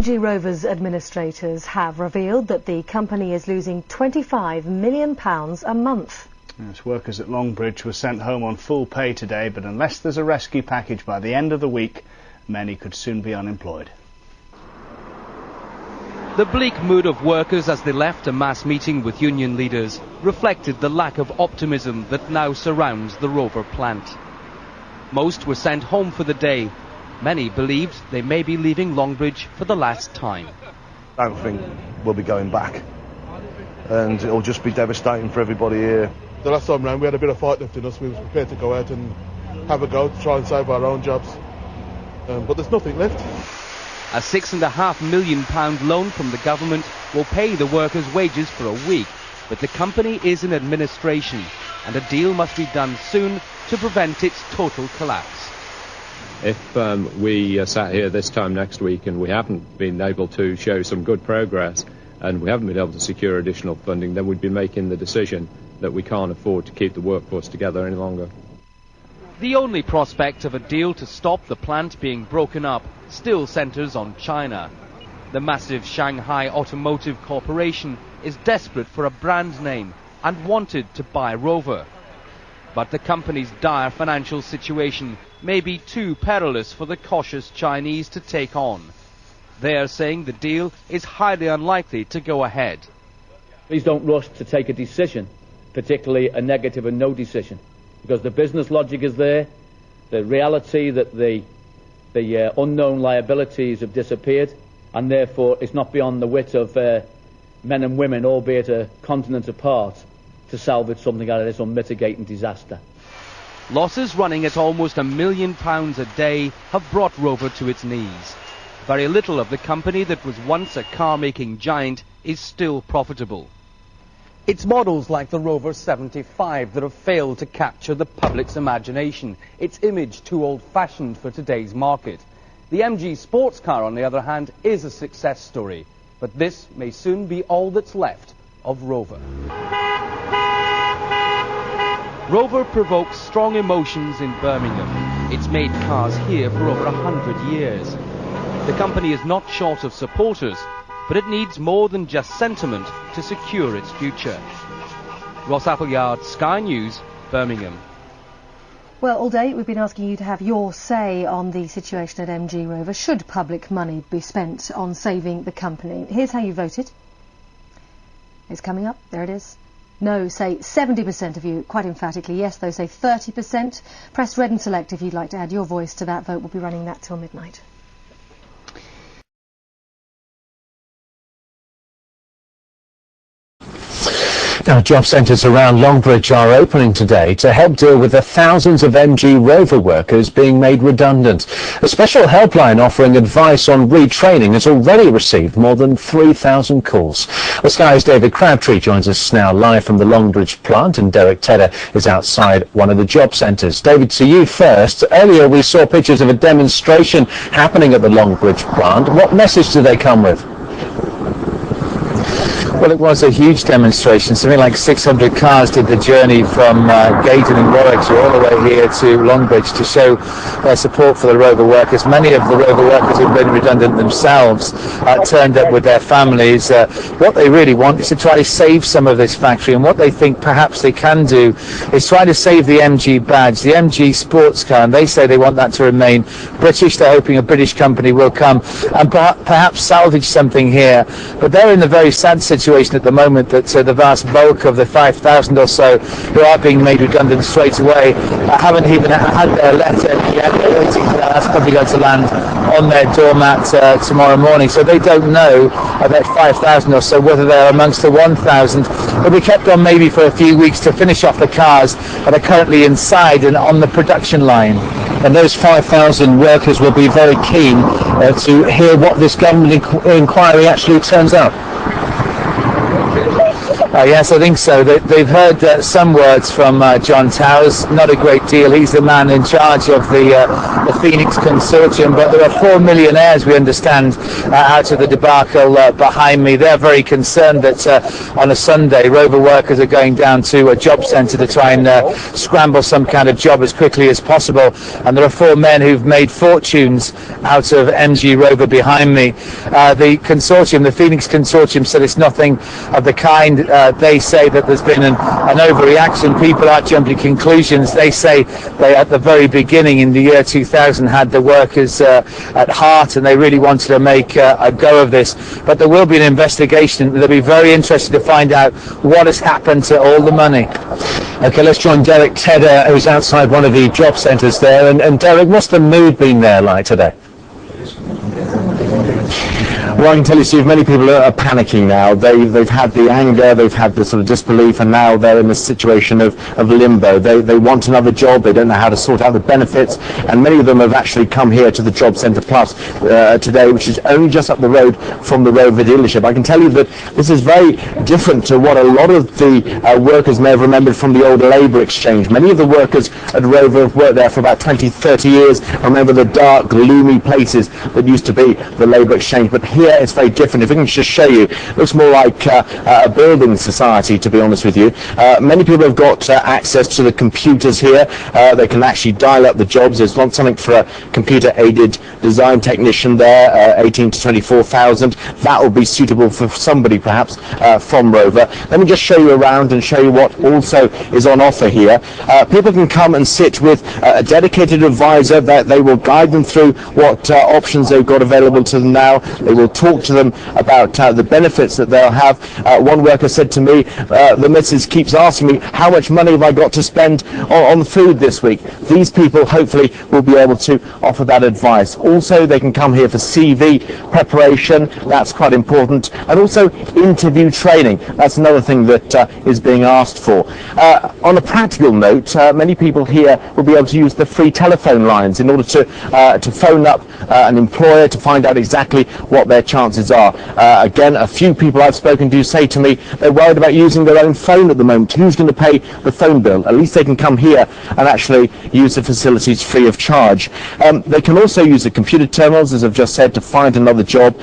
MG Rover's administrators have revealed that the company is losing £25 million a month. Yes, workers at Longbridge were sent home on full pay today, but unless there's a rescue package by the end of the week, many could soon be unemployed. The bleak mood of workers as they left a mass meeting with union leaders reflected the lack of optimism that now surrounds the Rover plant. Most were sent home for the day. Many believed they may be leaving Longbridge for the last time. I don't think we'll be going back, and it'll just be devastating for everybody here. The last time round we had a bit of fight left in us. We were prepared to go out and have a go to try and save our own jobs, but there's nothing left. A £6.5 million loan from the government will pay the workers' wages for a week, but the company is in administration and a deal must be done soon to prevent its total collapse. If we sat here this time next week and we haven't been able to show some good progress and we haven't been able to secure additional funding, then we'd be making the decision that we can't afford to keep the workforce together any longer. The only prospect of a deal to stop the plant being broken up still centres on China. The massive Shanghai Automotive Corporation is desperate for a brand name and wanted to buy Rover. But the company's dire financial situation may be too perilous for the cautious Chinese to take on. They are saying the deal is highly unlikely to go ahead. Please don't rush to take a decision, particularly a negative and no decision, because the business logic is there, the reality that the unknown liabilities have disappeared, and therefore it's not beyond the wit of men and women, albeit a continent apart, to salvage something out of this unmitigated disaster. Losses running at almost £1 million a day have brought Rover to its knees. Very little of the company that was once a car-making giant is still profitable. It's models like the Rover 75 that have failed to capture the public's imagination, its image too old-fashioned for today's market. The MG sports car, on the other hand, is a success story, but this may soon be all that's left of Rover. Rover provokes strong emotions in Birmingham. It's made cars here for over 100 years. The company is not short of supporters, but it needs more than just sentiment to secure its future. Ross Appleyard, Sky News, Birmingham. Well, all day we've been asking you to have your say on the situation at MG Rover. Should public money be spent on saving the company? Here's how you voted. It's coming up. There it is. No, say 70% of you, quite emphatically. Yes, those say 30%. Press red and select if you'd like to add your voice to that vote. We'll be running that till midnight. Now, job centres around Longbridge are opening today to help deal with the thousands of MG Rover workers being made redundant. A special helpline offering advice on retraining has already received more than 3,000 calls. The Sky's David Crabtree joins us now live from the Longbridge plant, and Derek Tedder is outside one of the job centres. David, to you first. Earlier we saw pictures of a demonstration happening at the Longbridge plant. What message do they come with? Well, it was a huge demonstration. Something like 600 cars did the journey from Gayton and Warwickshire all the way here to Longbridge to show their support for the Rover workers. Many of the Rover workers who've been redundant themselves turned up with their families. What they really want is to try to save some of this factory, and what they think perhaps they can do is try to save the MG badge, the MG sports car, and they say they want that to remain British. They're hoping a British company will come and perhaps salvage something here. But they're in the very sad situation at the moment that the vast bulk of the 5,000 or so who are being made redundant straight away haven't even had their letter yet. They're waiting for that. That's probably going to land on their doormat tomorrow morning. So they don't know about 5,000 or so whether they're amongst the 1,000. They'll be kept on maybe for a few weeks to finish off the cars that are currently inside and on the production line. And those 5,000 workers will be very keen to hear what this government inquiry actually turns up. Yes, I think so. They've heard some words from John Towers, not a great deal. He's the man in charge of the Phoenix Consortium, but there are 4 millionaires, we understand, out of the debacle behind me. They're very concerned that on a Sunday, Rover workers are going down to a job centre to try and scramble some kind of job as quickly as possible. And there are 4 men who've made fortunes out of MG Rover behind me. The consortium, the Phoenix Consortium, said it's nothing of the kind. They say that there's been an overreaction. People aren't jumping to conclusions. They say they, at the very beginning in the year 2000, had the workers at heart, and they really wanted to make a go of this. But there will be an investigation. They'll be very interested to find out what has happened to all the money. Okay, let's join Derek Tedder, who's outside one of the job centres there. And Derek, what's the mood been there like today? Well, I can tell you, Steve, many people are panicking now. They've had the anger, they've had the sort of disbelief, and now they're in a situation of limbo. They want another job, they don't know how to sort out the benefits, and many of them have actually come here to the Job Centre Plus today, which is only just up the road from the Rover dealership. I can tell you that this is very different to what a lot of the workers may have remembered from the old labour exchange. Many of the workers at Rover have worked there for about 20, 30 years. Remember the dark, gloomy places that used to be the labour exchange, but here it's very different. If I can just show you, it looks more like a building society, to be honest with you. Many people have got access to the computers here. They can actually dial up the jobs. There's something for a computer-aided design technician there, 18 to 24,000. That will be suitable for somebody perhaps from Rover. Let me just show you around and show you what also is on offer here. People can come and sit with a dedicated advisor that they will guide them through what options they've got available to them now. They will talk to them about the benefits that they'll have. One worker said to me, the missus keeps asking me, how much money have I got to spend on food this week? These people hopefully will be able to offer that advice. Also, they can come here for CV preparation. That's quite important. And also interview training. That's another thing that is being asked for. On a practical note, many people here will be able to use the free telephone lines in order to phone up an employer to find out exactly what their chances are. Again, a few people I've spoken to say to me they're worried about using their own phone at the moment. Who's going to pay the phone bill? At least they can come here and actually use the facilities free of charge. They can also use the computer terminals, as I've just said, to find another job.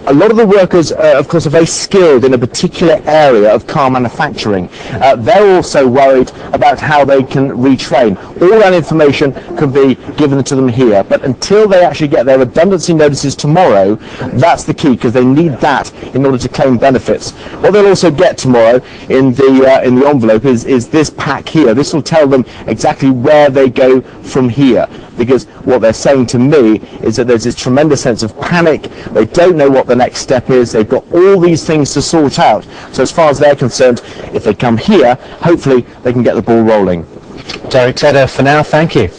A lot of the workers, of course, are very skilled in a particular area of car manufacturing. They're also worried about how they can retrain. All that information can be given to them here, but until they actually get their redundancy notices tomorrow, that's the key, because they need that in order to claim benefits. What they'll also get tomorrow in the envelope is this pack here. This will tell them exactly where they go from here, because what they're saying to me is that there's this tremendous sense of panic. They don't know what the next step is. They've got all these things to sort out. So as far as they're concerned, if they come here, hopefully they can get the ball rolling. Derek Tedder, for now, thank you.